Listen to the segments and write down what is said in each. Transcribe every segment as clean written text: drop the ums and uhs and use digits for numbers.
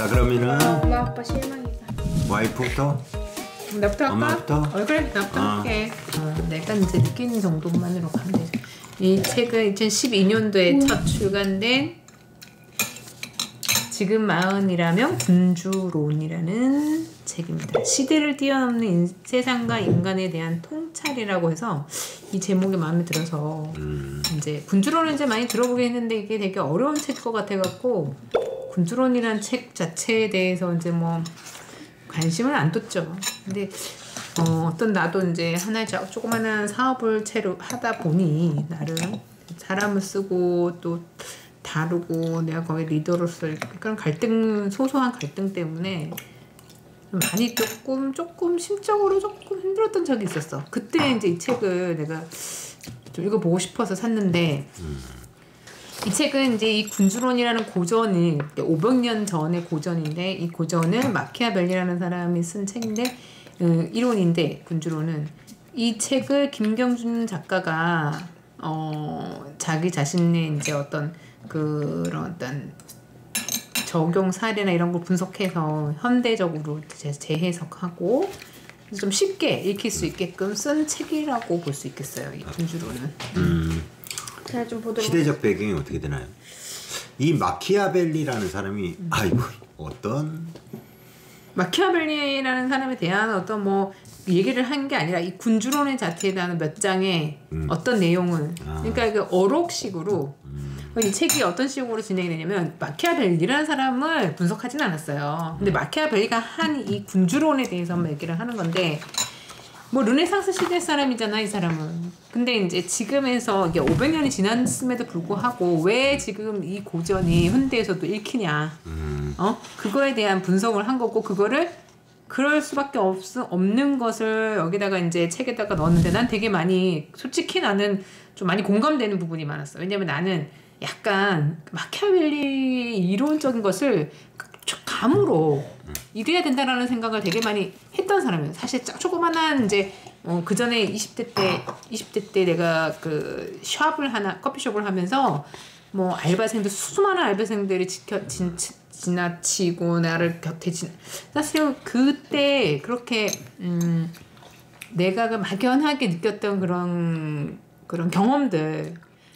자, 그러면은 엄마 아빠 실망이다. 와이프부터? 나부터 할까? 엄마부터? 그래, 나부터 할게. 내가 이제 느끼는 정도만으로 가면 되지. 이 책은 2012년도에 첫 출간된 지금 마흔이라면 군주론이라는 책입니다. 시대를 뛰어넘는 세상과 인간에 대한 통찰이라고 해서 이 제목이 마음에 들어서 이제 군주론은 이제 많이 들어보긴 했는데 이게 되게 어려운 책일 것 같아갖고 군주론이라는 책 자체에 대해서 이제 뭐 관심을 안 뒀죠. 근데 어떤 나도 이제 하나의 조그마한 사업을 채로 하다 보니 나름 사람을 쓰고 또 다루고 내가 거기 리더로서 그런 소소한 갈등 때문에 많이 조금 심적으로 조금 힘들었던 적이 있었어. 그때 이제 이 책을 내가 좀 읽어보고 싶어서 샀는데 이 책은 이제 이 군주론이라는 고전이 500년 전의 고전인데 이 고전은 마키아벨리라는 사람이 쓴 책인데 이론인데 군주론은 이 책을 김경준 작가가 자기 자신의 이제 어떤 그런 어떤 적용 사례나 이런 걸 분석해서 현대적으로 재해석하고 좀 쉽게 읽힐 수 있게끔 쓴 책이라고 볼 수 있겠어요. 이 군주론은. 자, 좀 보도록. 시대적 배경이 어떻게 되나요? 이 마키아벨리라는 사람이 아이고 어떤 마키아벨리라는 사람에 대한 어떤 뭐 얘기를 한 게 아니라 이 군주론의 자체에 대한 몇 장의 어떤 내용을 그러니까 그 어록식으로 이 책이 어떤 식으로 진행이 되냐면 마키아벨리라는 사람을 분석하진 않았어요. 근데 마키아벨리가 한 이 군주론에 대해서만 얘기를 하는 건데 뭐 르네상스 시대 사람이잖아 이 사람은. 근데 이제 지금에서 이게 500년이 지났음에도 불구하고 왜 지금 이 고전이 현대에서도 읽히냐 그거에 대한 분석을 한 거고 그거를 그럴 수밖에 없는 것을 여기다가 이제 책에다가 넣었는데 난 되게 많이 솔직히 나는 좀 많이 공감되는 부분이 많았어. 왜냐면 나는 약간 마키아벨리 이론적인 것을 감으로 이래야 된다라는 생각을 되게 많이 했던 사람이에요. 사실 조그만한 이제 그 전에 20대 때 내가 그 커피숍을 하면서 뭐 수많은 알바생들이 지나치고 나를 곁에 사실 그때 그렇게 내가 그 막연하게 느꼈던 그런 경험들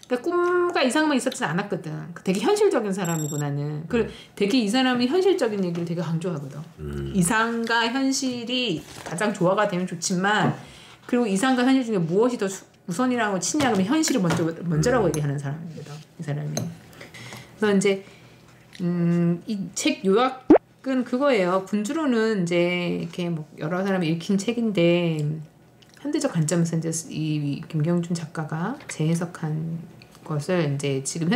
그러니까 꿈과 이상만 있었지 않았거든. 되게 현실적인 사람이고 나는 되게 이 사람이 현실적인 얘기를 되게 강조하거든. 이상과 현실이 가장 조화가 되면 좋지만 그리고 이상과 현실 중에 무엇이 더 우선이라고 치냐 그러면 현실을 먼저라고 얘기하는 사람이거든. 이 사람이. 그래서 이제 이 책 요약은 그거예요. 군주론은 이제 이렇게 뭐 여러 사람이 읽힌 책인데 현대적 관점에서 이제 이 김경준 작가가 재해석한 것을 이제 지금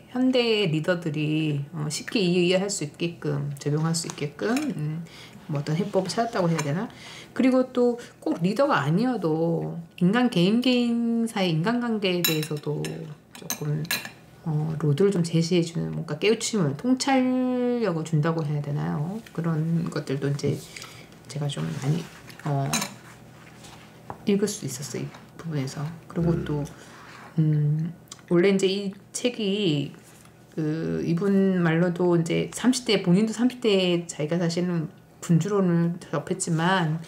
현대의 리더들이 쉽게 이해할 수 있게끔 적용할 수 있게끔 뭐 어떤 해법을 찾았다고 해야 되나? 그리고 또 꼭 리더가 아니어도 개인 사이 인간관계에 대해서도 조금 로드를 좀 제시해주는 뭔가 깨우침을 통찰력을 준다고 해야 되나요? 그런 것들도 이제 제가 좀 많이 읽을 수 있었어 이 부분에서. 그리고 또 원래 이제 이 책이 이분 말로도 이제 30대 본인도 30대에 자기가 사실은 군주론을 접했지만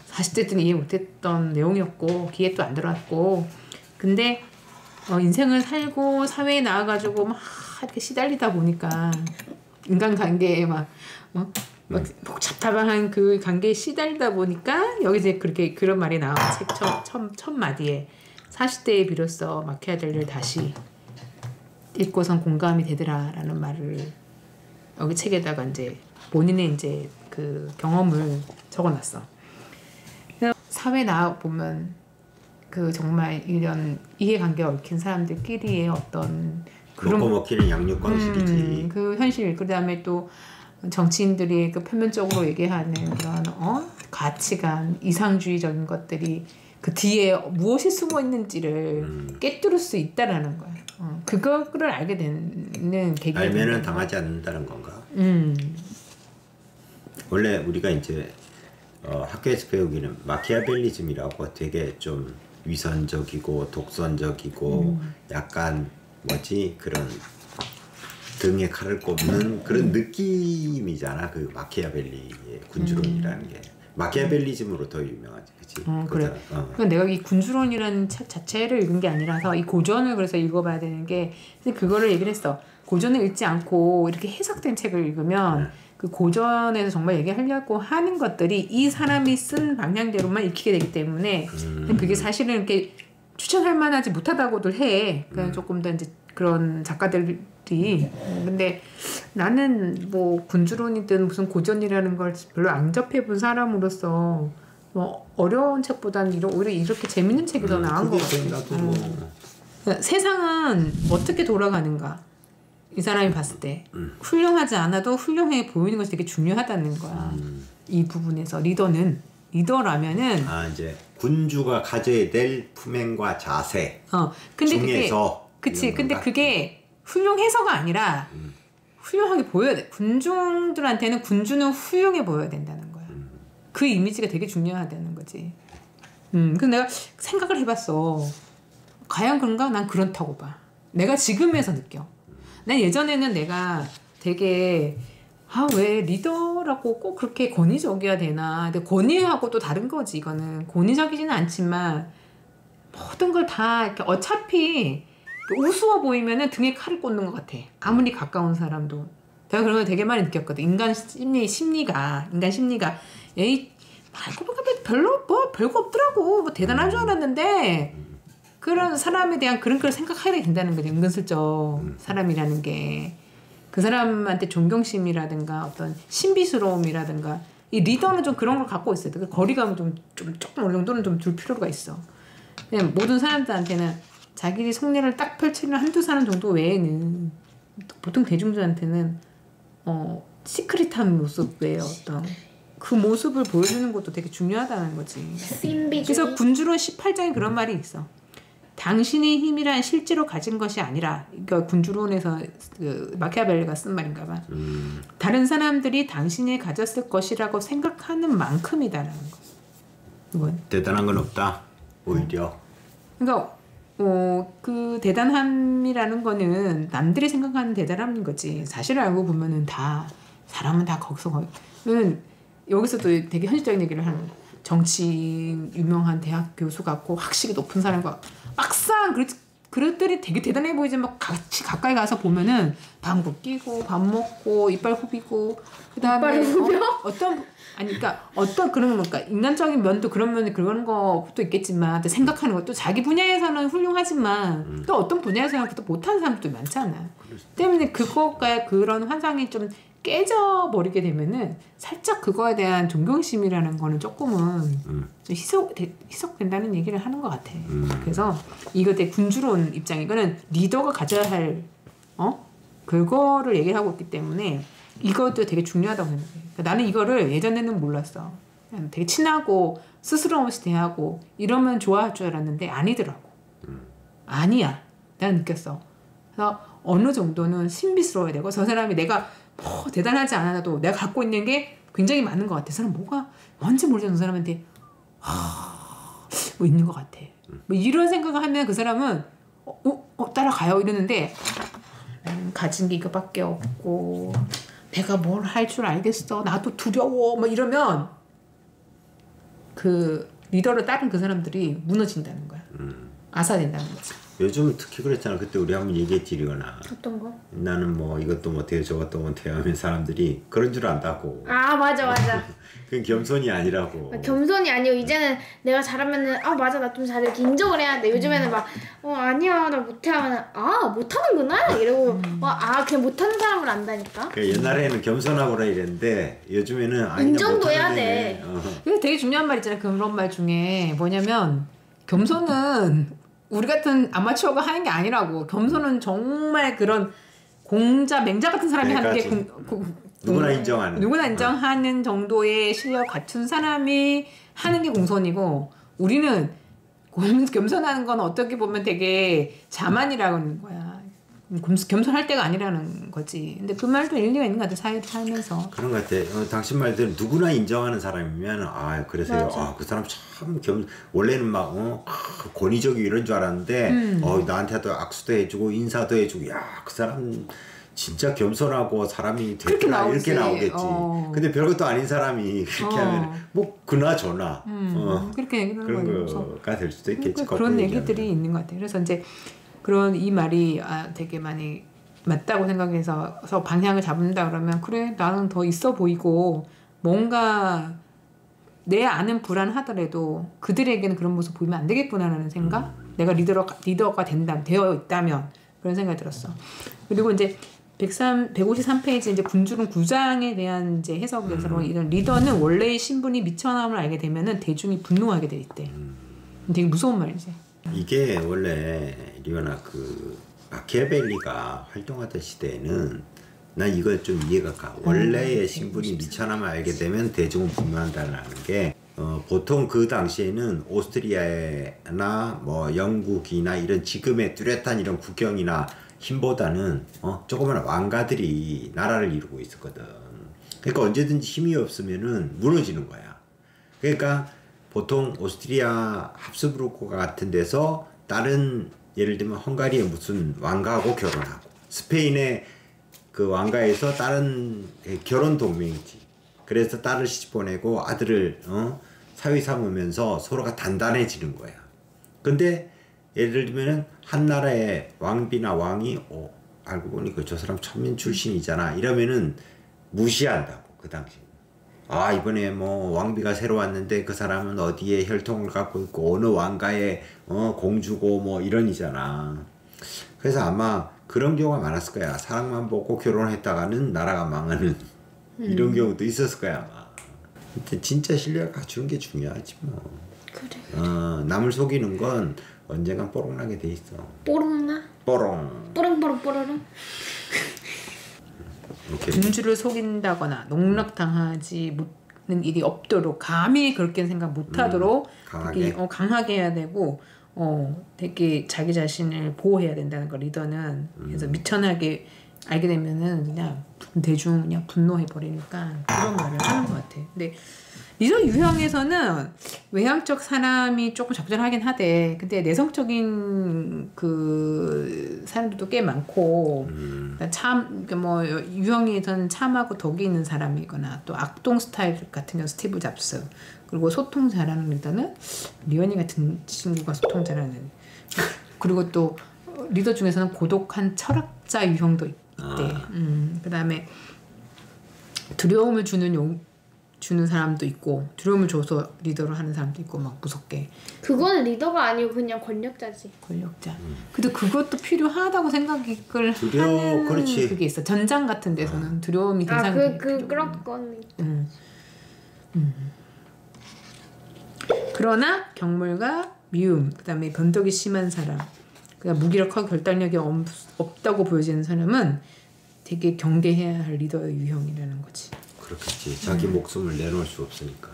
40대 때는 이해 못했던 내용이었고 귀에 또 안 들어왔고 근데 인생을 살고 사회에 나와가지고 막 이렇게 시달리다 보니까 인간관계에 막 복잡한 그 관계에 시달리다 보니까 여기 이제 그렇게 그런 말이 나와. 책 첫 마디에 40대에 비로소 마키아벨리를 다시 읽고선 공감이 되더라라는 말을 여기 책에다가 이제 본인의 이제 그 경험을 적어놨어. 사회 나와 보면 그 정말 이런 이해관계가 얽힌 사람들끼리의 어떤 그런 먹고 먹기는 양육방식이지. 그 현실 그다음에 또 정치인들이 그 표면적으로 얘기하는 그런 가치관, 이상주의적인 것들이 그 뒤에 무엇이 숨어 있는지를 꿰뚫을 수 있다라는 거야. 그거를 알게 되는 계기가 알면은 당하지 않는다는 건가? 원래 우리가 이제 학교에서 배우기는 마키아벨리즘이라고 되게 좀 위선적이고 독선적이고 약간 그런 등에 칼을 꼽는 그런 느낌이잖아. 그 마키아벨리의 군주론이라는 게 마키아벨리즘으로 더 유명하지, 그렇지? 그래. 그러니까 내가 이 군주론이라는 책 자체를 읽은 게 아니라서 이 고전을 그래서 읽어봐야 되는 게 근데 그거를 얘기를 했어. 고전을 읽지 않고 이렇게 해석된 책을 읽으면 그 고전에서 정말 얘기하려고 하는 것들이 이 사람이 쓴 방향대로만 읽히게 되기 때문에 그게 사실은 이렇게 추천할 만하지 못하다고들 해. 그러니까 조금 더 이제 그런 작가들이 근데 나는 뭐 군주론이든 무슨 고전이라는 걸 별로 안 접해본 사람으로서 뭐 어려운 책보다는 오히려 이렇게 재밌는 책이 더 나은 것 같아. 그러니까 세상은 어떻게 돌아가는가 이 사람이 봤을 때 훌륭하지 않아도 훌륭해 보이는 것이 되게 중요하다는 거야. 이 부분에서 리더라면은 이제 군주가 가져야 될 품행과 자세 근데 중에서 그치. 근데 그게 훌륭해서가 아니라 훌륭하게 보여야 돼. 군중들한테는 군주는 훌륭해 보여야 된다는 거야. 그 이미지가 되게 중요하다는 거지. 그래서 내가 생각을 해봤어. 과연 그런가? 난 그렇다고 봐. 내가 지금에서 느껴. 난 예전에는 내가 되게 왜 리더라고 꼭 그렇게 권위적이어야 되나. 근데 권위하고 또 다른 거지. 이거는 권위적이지는 않지만 모든 걸 다 이렇게 어차피 우스워 보이면은 등에 칼을 꽂는 것 같아. 아무리 가까운 사람도. 내가 그런 걸 되게 많이 느꼈거든. 인간 심리가 에이 말고 보니까 별거 없더라고. 뭐 대단한 줄 알았는데 그런 사람에 대한 그런 걸 생각하게 된다는 거지. 은근슬쩍 사람이라는 게 그 사람한테 존경심이라든가 어떤 신비스러움이라든가 이 리더는 좀 그런 걸 갖고 있어요. 그 거리감을 좀 조금 어느 정도는 좀 둘 필요가 있어. 그냥 모든 사람들한테는 자기 속내를 딱 펼치는 한두 사람 정도 외에는 보통 대중들한테는 시크릿한 모습 외에 어떤 그 모습을 보여주는 것도 되게 중요하다는 거지. 그래서 군주론 18장에 그런 말이 있어. 당신의 힘이란 실제로 가진 것이 아니라, 그러니까 군주론에서 그 마키아벨리가 쓴 말인가 봐. 다른 사람들이 당신이 가졌을 것이라고 생각하는 만큼이다라는 거. 이건 대단한 건 없다. 오히려. 그러니까 그 대단함이라는 거는 남들이 생각하는 대단함인 거지. 사실을 알고 보면은 사람은 다 거기서 여기서도 되게 현실적인 얘기를 하는 거야. 정치인 유명한 대학 교수 같고 학식이 높은 사람과 막상 그릇들이 되게 대단해 보이지만 같이 가까이 가서 보면은 방구 끼고 밥 먹고 이빨 후비고 그다음에 그러니까 어떤 그러니까 인간적인 면도 그런 면이 그런 것도 있겠지만 또 생각하는 것도 자기 분야에서는 훌륭하지만 또 어떤 분야에서는 또 못하는 사람들도 많잖아. 때문에 그거가 그런 환상이 좀 깨져버리게 되면은 살짝 그거에 대한 존경심이라는 거는 조금은 좀 희석된다는 얘기를 하는 것 같아. 그래서 이거 되게 군주론 입장, 이거는 리더가 가져야 할 그거를 얘기를 하고 있기 때문에 이것도 되게 중요하다고 생각해. 그러니까 나는 이거를 예전에는 몰랐어. 그냥 되게 친하고 스스럼 없이 대하고 이러면 좋아할 줄 알았는데 아니더라고. 아니야. 나는 느꼈어. 그래서 어느 정도는 신비스러워야 되고 저 사람이 내가 대단하지 않아도 내가 갖고 있는 게 굉장히 많은 것 같아. 그 사람 뭐가 뭔지 모르겠는 사람한테 뭐 있는 것 같아. 뭐 이런 생각을 하면 그 사람은 따라가요 이러는데 가진 게 이거밖에 없고 내가 뭘 할 줄 알겠어. 나도 두려워. 뭐 이러면 그 리더를 따른 그 사람들이 무너진다는 거야. 아사된다는 거지. 요즘 특히 그렇잖아. 그때 우리 한번 얘기했지 이거나. 어떤 거? 나는 뭐 이것도 못해요 저것도 못해요 하면 사람들이 그런 줄 안다고. 맞아. 그건 겸손이 아니라고. 겸손이 아니고 이제는 내가 잘하면은 맞아 나 좀 잘해 이렇게 인정을 해야 돼. 요즘에는 막 아니야 나 못해 하면은 못하는구나 이러고 그냥 못하는 사람을 안다니까. 옛날에는 겸손하고라 이랬는데 요즘에는 인정도 해야 돼. 이게 되게 중요한 말 있잖아. 그런 말 중에 뭐냐면 겸손은 우리 같은 아마추어가 하는 게 아니라고. 겸손은 정말 그런 맹자 같은 사람이 하는 게 누구나 인정하는 정도의 실력 갖춘 사람이 하는 게 공손이고 우리는 겸손하는 건 어떻게 보면 되게 자만이라고 하는 거야. 겸손할 때가 아니라는 거지. 근데 그 말도 일리가 있는 것 같아. 사회를 살면서. 그런 것 같아. 당신 말대로 누구나 인정하는 사람이면 그래서요. 그 사람 참 원래는 막 권위적이 이런 줄 알았는데 나한테도 악수도 해주고 인사도 해주고 그 사람 진짜 겸손하고 사람이 그렇게 됐구나 나오지. 이렇게 나오겠지. 근데 별것도 아닌 사람이 그렇게 하면 뭐 그나저나 그렇게 그런 그런 거가 될 수도 있겠지. 그런 얘기들이 있는 것 같아요. 그래서 이제 그런 이 말이 되게 많이 맞다고 생각해서 방향을 잡는다 그러면 그래 나는 더 있어 보이고 뭔가 내 안은 불안하더라도 그들에게는 그런 모습 보이면 안 되겠구나라는 생각. 내가 리더가 되어 있다면 그런 생각이 들었어. 그리고 이제 153페이지 이제 군주론 9장에 대한 이제 해석에서 이런 리더는 원래의 신분이 미천함을 알게 되면은 대중이 분노하게 돼 있대. 되게 무서운 말이지. 이게 원래 리오나 그 마키아벨리가 활동하던 시대에는 난 이거 좀 이해가 가. 원래의 신분이 미천함을 알게 되면 대중은 분노한다는 게 보통 그 당시에는 오스트리아나 뭐 영국이나 이런 지금의 뚜렷한 이런 국경이나 힘보다는 조그마한 왕가들이 나라를 이루고 있었거든. 그러니까 언제든지 힘이 없으면은 무너지는 거야. 그러니까 보통 오스트리아 합스부르크 같은 데서 다른 예를 들면 헝가리의 무슨 왕가하고 결혼하고 스페인의 그 왕가에서 다른 결혼 동맹이지. 그래서 딸을 시집 보내고 아들을 사위 삼으면서 서로가 단단해지는 거야. 근데 예를 들면은 한 나라의 왕비나 왕이 알고 보니까 저 사람 천민 출신이잖아 이러면은 무시한다고 그 당시. 이번에 뭐 왕비가 새로 왔는데 그 사람은 어디에 혈통을 갖고 있고 어느 왕가의 공주고 뭐 이런이잖아. 그래서 아마 그런 경우가 많았을 거야. 사랑만 보고 결혼했다가는 나라가 망하는 이런 경우도 있었을 거야 아마. 근데 진짜 신뢰를 갖추는 게 중요하지 뭐. 그래. 남을 속이는 건 언젠간 뽀록나게 돼 있어. 뽀록나? 뽀록. 뽀록. 군주를 속인다거나 농락당하지 못하는 일이 없도록 감히 그렇게 생각 못하도록 강하게 해야 되고 되게 자기 자신을 보호해야 된다는 거 리더는. 그래서 미천하게 알게 되면은 그냥 대중 그냥 분노해 버리니까 그런 말을 하는 것 같아. 근데 리더 유형에서는 외향적 사람이 조금 적절하긴 하대. 근데 내성적인 그 사람들도 꽤 많고, 뭐 유형에서는 참하고 덕이 있는 사람이거나 또 악동 스타일 같은 경우 스티브 잡스. 그리고 소통 잘하는 리더는 리언이 같은 친구가 소통 잘하는. 그리고 또 리더 중에서는 고독한 철학자 유형도 있대. 그다음에 두려움을 주는 사람도 있고 두려움을 줘서 리더를 하는 사람도 있고 막 무섭게. 그거는 리더가 아니고 그냥 권력자지. 권력자. 근데 그것도 필요하다고 생각을 하는 그렇지. 그게 있어. 전장 같은 데서는 두려움이 대상이 그런 건. 그러나 경물과 미움, 그다음에 변덕이 심한 사람, 그냥 무기력하고 결단력이 없다고 보여지는 사람은 되게 경계해야 할 리더의 유형이라는 거지. 그렇겠지. 자기 목숨을 내놓을 수 없으니까.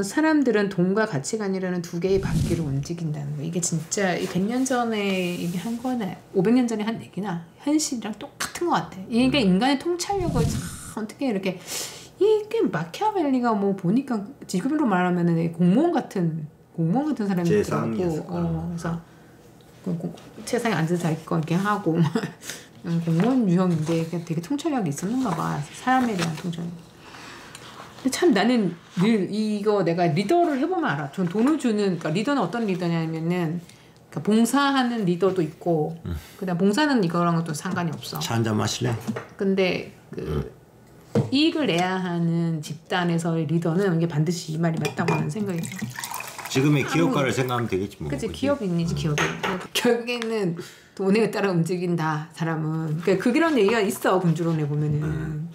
사람들은 돈과 가치관이라는 두 개의 바퀴로 움직인다는 거. 이게 진짜 100년 전에 이게 한 거나 500년 전에 한 얘기나 현실이랑 똑같은 것 같아. 이게 인간의 통찰력을 참 어떻게 이렇게 이게 마키아벨리가 뭐 보니까 지금으로 말하면은 공무원 같은 사람이더라고. 그래서 세상에 앉아서 있고 이렇게 하고 공무원 유형인데 되게 통찰력이 있었는가 봐. 사람에 대한 통찰력. 근데 참 나는 늘 이거 내가 리더를 해보면 알아. 전 돈을 주는, 그러니까 리더는 어떤 리더냐면은 그러니까 봉사하는 리더도 있고, 그다음 봉사는 이거랑은 또 상관이 없어. 차 한잔 마실래? 근데 이익을 내야 하는 집단에서의 리더는 이게 반드시 이 말이 맞다고 하는 생각이 들어. 지금의 기업가를 생각하면 되겠지 뭐. 그치, 기업인이지 기업인. 결국에는 돈에 따라 움직인다 사람은. 그러니까 그런 얘기가 있어 군주론에 보면은.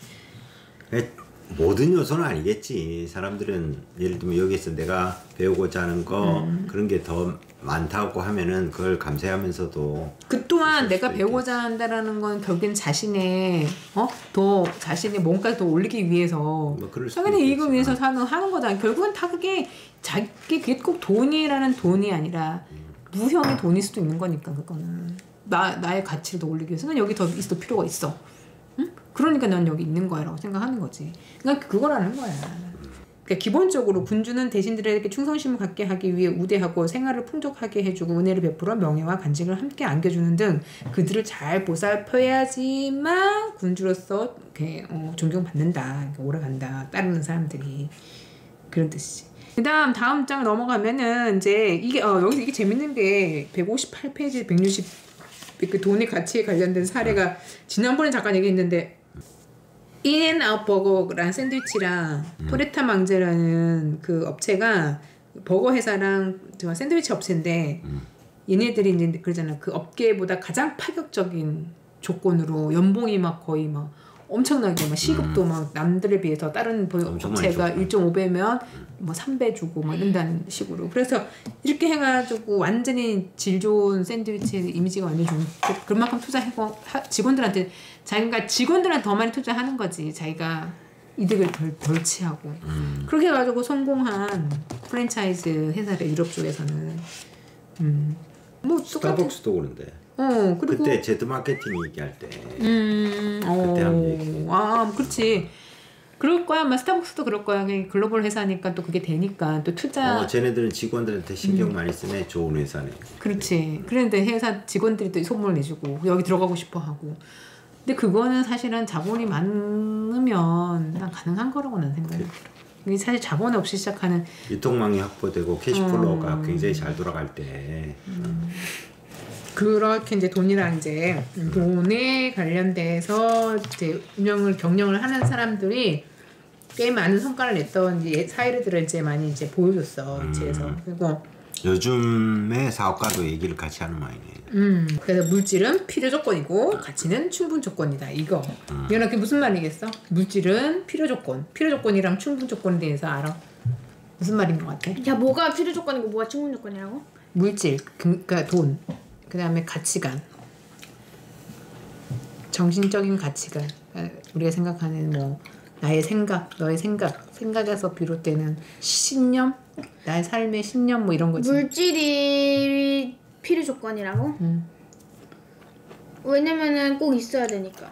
모든 요소는 아니겠지. 사람들은 예를 들면 여기서 내가 배우고자 하는 거 그런 게 더 많다고 하면은 그걸 감사하면서도 그 또한 내가 배우고자 한다라는 건 결국엔 자신의 더 자신의 뭔가 더 올리기 위해서 뭐 당연히 이익을 위해서 하는 거잖아. 결국은 다 그게 그게 꼭 돈이라는 돈이 아니라 무형의 돈일 수도 있는 거니까. 그거는 나의 가치를 더 올리기 위해서 난 여기 더 있을 필요가 있어. 응? 그러니까 난 여기 있는 거야라고 생각하는 거지. 그러니까 그거라는 거야. 그러니까 기본적으로 군주는 대신들에게 충성심을 갖게 하기 위해 우대하고 생활을 풍족하게 해주고 은혜를 베풀어 명예와 간직을 함께 안겨주는 등 그들을 잘 보살펴야지만 군주로서 이렇게 존경받는다, 이렇게 오래간다, 따르는 사람들이 그런 뜻이지. 그다음 다음 장 넘어가면은 이제 이게 여기서 이게 재밌는 게 158페이지 160 그 돈의 가치에 관련된 사례가 지난번에 잠깐 얘기했는데. 인앤아웃 버거라는 샌드위치랑 토레타 망제라는 그 업체가 버거 회사랑 정말 샌드위치 업체인데 얘네들이 이제 그러잖아. 그 업계보다 가장 파격적인 조건으로 연봉이 막 거의 막 엄청나게 막 시급도 막 남들에 비해서 다른 업체가 1.5배면 뭐 3배 주고 막 이런다는 식으로. 그래서 이렇게 해가지고 완전히 질 좋은 샌드위치 이미지가 완전 좋은. 그만큼 투자하고 직원들한테 자기가 직원들한테 더 많이 투자하는 거지. 자기가 이득을 덜 취하고. 그렇게 해가지고 성공한 프랜차이즈 회사를 유럽 쪽에서는 뭐 스타벅스도 그런데. 그리고 그때 제드 마케팅 얘기할 때. 그때 한 얘기. 그렇지. 그럴 거야. 아마 스타벅스도 그럴 거야. 글로벌 회사니까 또 그게 되니까 또 투자. 쟤네들은 직원들한테 신경 많이 쓰네. 좋은 회사네. 그렇지. 그런데 회사 직원들이 또 소문을 내주고 여기 들어가고 싶어 하고. 근데 그거는 사실은 자본이 많으면 난 가능한 거라고 난 생각이 들어. 이게 사실 자본 없이 시작하는 유통망이 확보되고 캐시플로우가 굉장히 잘 돌아갈 때. 그렇게 이제 돈이랑 이제 돈에 관련돼서 이제 경영을 하는 사람들이 꽤 많은 성과를 냈던 이제 사례들을 이제 많이 이제 보여줬어. 그래서 그리고 요즘의 사업가도 얘기를 같이 하는 모양이네. 그래서 물질은 필요 조건이고 가치는 충분 조건이다. 이거 그게 무슨 말이겠어? 물질은 필요 조건, 필요 조건이랑 충분 조건에 대해서 알아? 무슨 말인 것 같아? 야, 뭐가 필요 조건이고 뭐가 충분 조건이라고? 물질, 그러니까 돈. 그 다음에 가치관, 정신적인 가치관, 그러니까 우리가 생각하는 뭐 나의 생각, 너의 생각에서 비롯되는 신념, 나의 삶의 신념 뭐 이런 거지. 물질이 필요 조건이라고? 왜냐면은 꼭 있어야 되니까.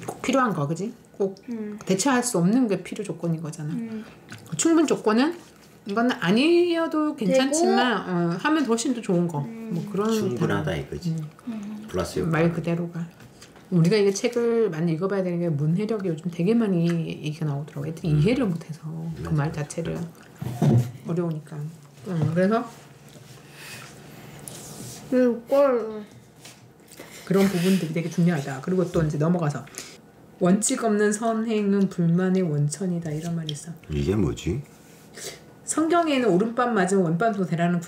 꼭 필요한 거, 그지? 꼭 대체할 수 없는 게 필요 조건인 거잖아. 충분 조건은 이건 아니어도 괜찮지만 하면 훨씬 더 좋은 거. 뭐 그런 충분하다 이거지. 플러스 말 그대로가. 우리가 이게 책을 많이 읽어봐야 되는 게 문해력이 요즘 되게 많이 얘기가 나오더라고. 애들이 이해를 못해서 그 말 자체를 어려우니까. 그래서 그런 부분들이 되게 중요하다. 그리고 또 이제 넘어가서 원칙 없는 선행은 불만의 원천이다 이런 말이 있어. 이게 뭐지? 성경에는 오른밤 맞으면 왼밤도 되라는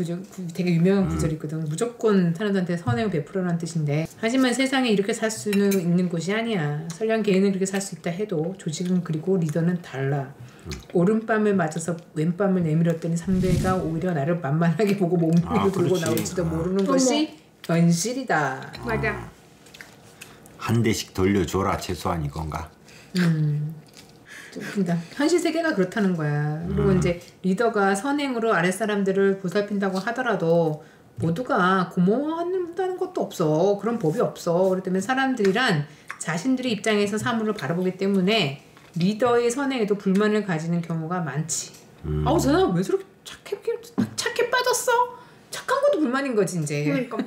되게 유명한 구절이 있거든. 무조건 사람들한테 선행을 베풀어라는 뜻인데 하지만 세상에 이렇게 살 수는 있는 곳이 아니야. 설령 개인은 그렇게 살 수 있다 해도 조직은 그리고 리더는 달라. 오른밤을 맞아서 왼밤을 내밀었더니 상대가 오히려 나를 만만하게 보고 몸무게를 들고 나올지도 모르는 것이 현실이다. 맞아. 한 대씩 돌려줘라 최소한 이건가? 그러니까 현실 세계가 그렇다는 거야. 그리고 이제 리더가 선행으로 아랫 사람들을 보살핀다고 하더라도 모두가 고마워한다는 것도 없어. 그런 법이 없어. 그렇기 때문에 사람들이란 자신들의 입장에서 사물을 바라보기 때문에 리더의 선행에도 불만을 가지는 경우가 많지. 아우 저 사람 왜 저렇게 착해 빠졌어? 착한 것도 불만인 거지 이제. 그러니까.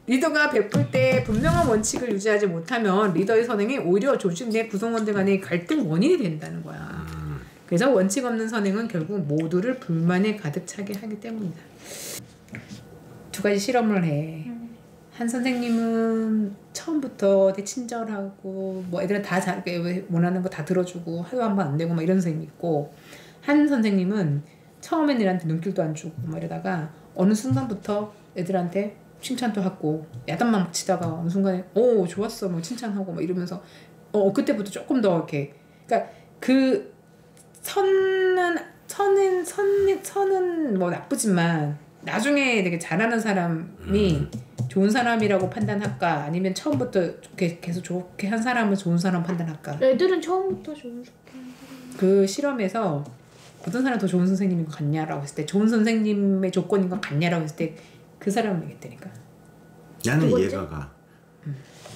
리더가 베풀 때 분명한 원칙을 유지하지 못하면 리더의 선행이 오히려 조직 내 구성원들 간의 갈등 원인이 된다는 거야. 그래서 원칙 없는 선행은 결국 모두를 불만에 가득 차게 하기 때문이다. 두 가지 실험을 해. 한 선생님은 처음부터 되게 친절하고 뭐 애들은 다 원하는 거 다 들어주고 하루 한 번 안 되고 막 이런 선생님이 있고, 한 선생님은 처음엔 애들한테 눈길도 안 주고 막 이러다가 어느 순간부터 애들한테 칭찬도 하고 야단만 막 치다가 어느 순간에 오 좋았어 뭐 칭찬하고 막 이러면서 그때부터 조금 더 이렇게, 그러니까 그 선은 뭐 나쁘지만 나중에 되게 잘하는 사람이 좋은 사람이라고 판단할까, 아니면 처음부터 계속 좋게 한 사람은 좋은 사람 판단할까? 애들은 처음부터 좋게 그 실험에서 어떤 사람이 더 좋은 선생님인 것 같냐라고 했을 때, 좋은 선생님의 조건인 것 같냐라고 했을 때 그 사람을 얘기했다니까. 나는 이해가 가.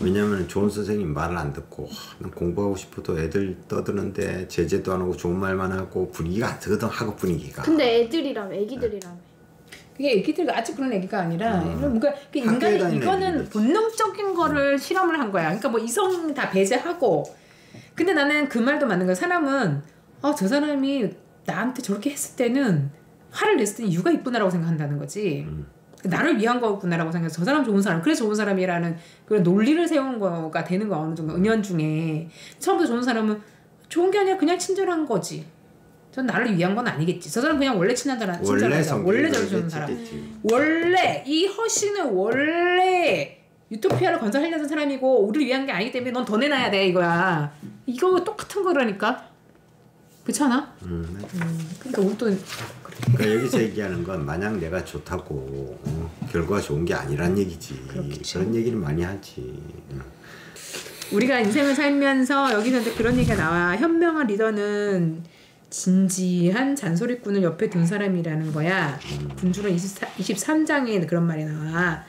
왜냐면 좋은 선생님 말을 안 듣고 난 공부하고 싶어도 애들 떠드는데 제재도 안 하고 좋은 말만 하고 분위기가 안 되거든. 학업 분위기가. 근데 애기들이라며. 그게 애기들 아직 그런 애기가 아니라 뭔가 학교에 인간이 다니는 이거는 애기들이지. 본능적인 거를 실험을 한 거야. 그러니까 뭐 이성 다 배제하고. 근데 나는 그 말도 맞는 거야. 사람은 저 사람이 나한테 저렇게 했을 때는 화를 냈을 때 이유가 있구나라고 생각한다는 거지. 나를 위한 거구나라고 생각해서 저 사람 좋은 사람, 그래서 좋은 사람이라는 그런 논리를 세운 거가 되는 거 어느 정도 은연중에. 처음부터 좋은 사람은 좋은 게 아니라 그냥 친절한 거지. 전 나를 위한 건 아니겠지. 저 사람 그냥 원래 친절한 사람, 원래 좋은 사람. 원래 이 허신은 원래 유토피아를 건설하려는 사람이고 우리를 위한 게 아니기 때문에 넌 더 내놔야 돼 이거야. 이거 똑같은 거라니까. 그렇지 않아? 그러니까 우리 또 그러니까 여기서 얘기하는 건 마냥 내가 좋다고 결과가 좋은 게 아니란 얘기지. 그렇겠죠. 그런 얘기를 많이 하지. 우리가 인생을 살면서 여기서 이제 그런 얘기가 나와. 현명한 리더는 진지한 잔소리꾼을 옆에 둔 사람이라는 거야. 군주론 23장에 그런 말이 나와.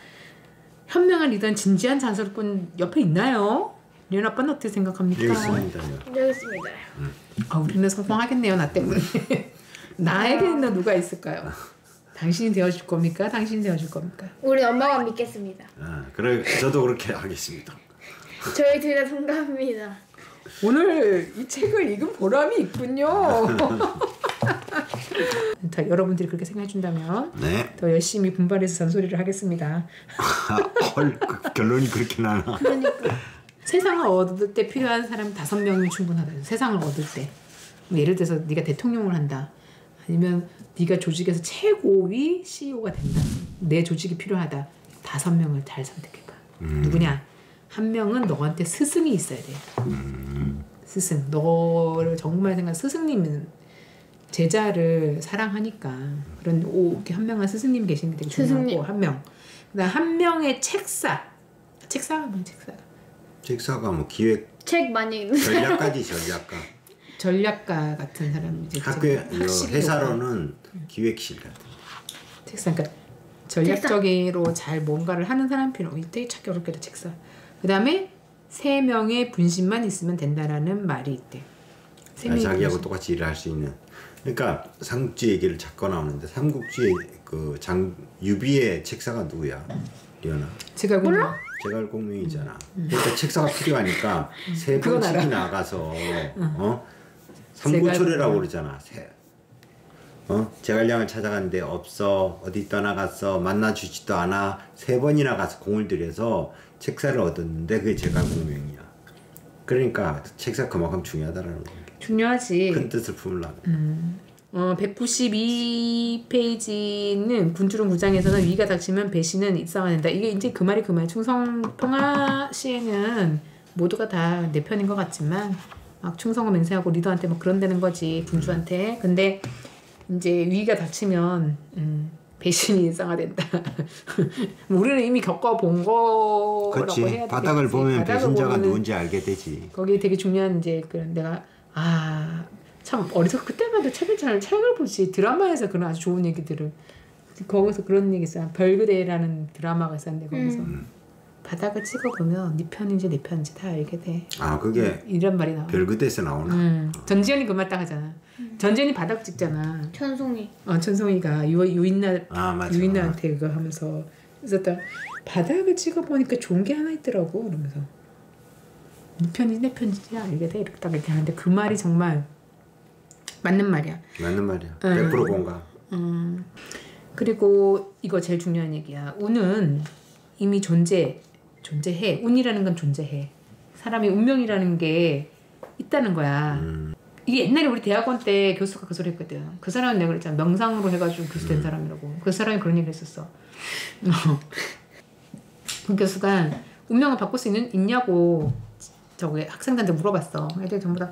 현명한 리더는 진지한 잔소리꾼 옆에 있나요? 리언 아빠는 어떻게 생각합니까? 여기 있습니다요. 여기 있습니다. 우리는 성공하겠네요. 나 때문에. 나에게는 누가 있을까요? 당신이 되어줄 겁니까? 당신이 되어줄 겁니까? 우리 엄마만 믿겠습니다. 그래 저도 그렇게 하겠습니다. 저희 둘 다 동감입니다. 오늘 이 책을 읽은 보람이 있군요. 자, 여러분들이 그렇게 생각해 준다면 네. 더 열심히 분발해서 잔소리를 하겠습니다. 헐, 결론이 그렇게 나나. 세상을 얻을 때 필요한 사람 5명이면 충분하다. 세상을 얻을 때. 예를 들어서 네가 대통령을 한다. 아니면 네가 조직에서 최고위 CEO가 된다. 내 조직이 필요하다. 5명을 잘 선택해봐. 누구냐? 한 명은 너한테 스승이 있어야 돼. 스승. 너를 정말 생각. 스승님은 제자를 사랑하니까 그런 이렇게 현명한 스승님 계시는 게 되게 중요하고 스승님. 한 명. 그다음 한 명의 책사. 책사가 뭐야 책사? 책사가 뭐 기획 책 많이 읽는 전략가지 전략가. 전략가 같은 사람 이제 학교에 확실히 회사로는 기획실 같은. 책사. 그러니까 전략적으로 잘 뭔가를 하는 사람 필요. 이때 찾기 어렵게도 책사. 그다음에 3명의 분신만 있으면 된다라는 말이 있대. 자기하고 똑같이 일을 할 수 있는. 그러니까 삼국지 얘기를 자꾸 나오는데 삼국지의 그 유비의 책사가 누구야? 리언아. 제가 몰라? 제갈공명이잖아. 그러니까 책사가 필요하니까 그건 3번씩이 알아. 나가서 삼고초려라고 그러잖아. 제갈량을 찾아갔는데 없어. 어디 떠나갔어. 만나주지도 않아. 3번이나 가서 공을 들여서 책사를 얻었는데 그게 제갈공명이야. 그러니까 책사 그만큼 중요하다라는 거야. 중요하지. 큰 뜻을 품으려면. 192페이지는 군주론 9장에서는 위기가 닥치면 배신은 입상해야 된다. 이게 이제 그 말이 그 말. 충성 평화 시에는 모두가 다 내 편인 것 같지만 막 충성을 맹세하고 리더한테 막 그런다는 거지. 군주한테. 근데 이제 위기가 닥치면 배신이 일상화된다. 우리는 이미 겪어본 거라고 그렇지. 해야 되겠지. 바닥을 보면 배신자가 보면은 누군지 알게 되지. 거기에 되게 중요한 이제 그런 내가 참 어리석 그때마다 책을 보지. 드라마에서 그런 아주 좋은 얘기들을 거기서 그런 얘기 있어요. 별그대라는 드라마가 있었는데 거기서 바닥을 찍어보면 네 편인지 내 편인지 다 알게 돼. 그게 이런 말이 나와. 별그대에서 나오나? 전지현이 그 말 딱 하잖아. 전지현이 바닥 찍잖아. 천송이. 천송이가 유인나 맞아. 유인나한테 그거 하면서 그래서 딱 바닥을 찍어보니까 좋은 게 하나 있더라고. 그러면서 네 편인지 내 편인지 알게 돼. 이렇게 딱 이렇게 하는데 그 말이 정말 맞는 말이야. 맞는 말이야. 100% 공감. 그리고 이거 제일 중요한 얘기야. 운은 이미 존재해. 운이라는 건 존재해. 사람이 운명이라는 게 있다는 거야. 이게 옛날에 우리 대학원 때 교수가 그 소리 했거든. 그 사람은 내가 그랬잖아. 명상으로 해가지고 교수 된 사람이라고. 그 사람이 그런 얘기를 했었어. 그 교수가 운명을 바꿀 수 있냐고 저기 학생들한테 물어봤어. 애들 전부 다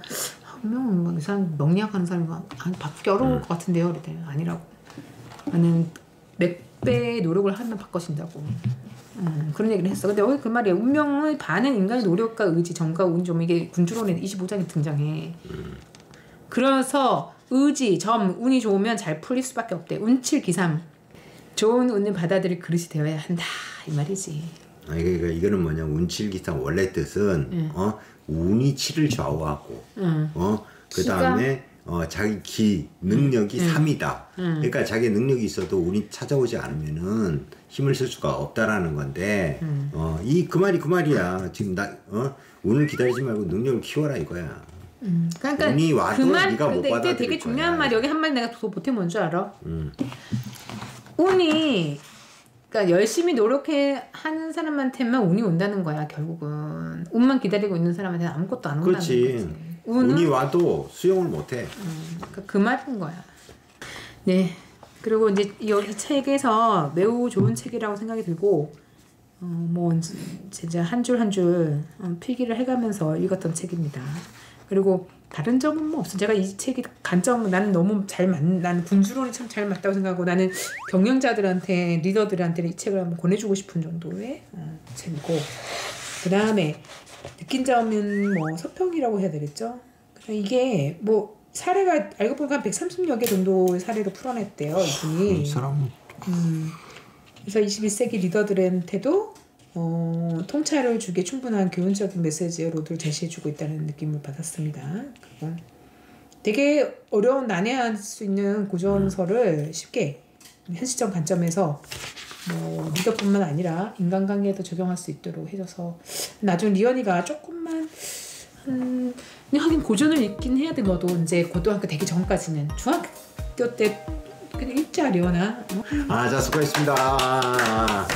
운명은 뭐 이 사람 명리학하는 사람이가 바꾸기 어려울 것 같은데요. 그랬더니 아니라고. 나는 몇 배의 노력을 하면 바꿔진다고. 그런 얘기를 했어. 근데 여기 그 말이야. 운명의 반은 인간의 노력과 의지, 정과 운, 좀 이게 군주론에 25장에 등장해. 그래서 의지, 점, 운이 좋으면 잘 풀릴 수밖에 없대. 운칠기삼. 좋은 운을 받아들일 그릇이 되어야 한다. 이 말이지. 이거는 뭐냐 운칠기상 원래 뜻은 운이 치를 좌우하고 그 다음에 자기 기 능력이 3이다. 그러니까 자기 능력이 있어도 운이 찾아오지 않으면은 힘을 쓸 수가 없다라는 건데 그 말이야. 지금 운을 기다리지 말고 능력을 키워라 이거야. 그러니까 운이 와도 말, 네가 못 근데 받아들일 이때 되게 거야. 중요한 말이 여기 한 마디 내가 더 못해 뭔 줄 알아? 운이 그러니까 열심히 노력하는 사람한테만 운이 온다는 거야 결국은. 운만 기다리고 있는 사람한테는 아무것도 안 온다는 거지. 운이 와도 수용을 못해. 그러니까 그 말인 거야. 네. 그리고 이제 이 책에서 매우 좋은 책이라고 생각이 들고 뭐 진짜 한 줄 한 줄 필기를 해가면서 읽었던 책입니다. 그리고 다른 점은 뭐 없어. 제가 이 책이 간점 나는 너무 나는 군주론이 참 잘 맞다고 생각하고 나는 경영자들한테 리더들한테는 이 책을 한번 권해주고 싶은 정도의 책이고 그 다음에 느낀 점은 뭐 서평이라고 해야 되겠죠. 이게 뭐 사례가 알고 보니까 한 130여 개 정도의 사례를 풀어냈대요 이분이. 이 사람은 그래서 21세기 리더들한테도 통찰을 주기에 충분한 교훈적인 메시지의 로드를 제시해주고 있다는 느낌을 받았습니다. 그리고 되게 어려운 난해할 수 있는 고전서를 쉽게 현실적 관점에서 뭐 리더뿐만 아니라 인간관계에도 적용할 수 있도록 해줘서 나중 리언이가 조금만 하긴 고전을 읽긴 해야 돼. 너도 이제 고등학교 되기 전까지는 중학교 때 그냥 읽지 않으려나? 자 수고했습니다.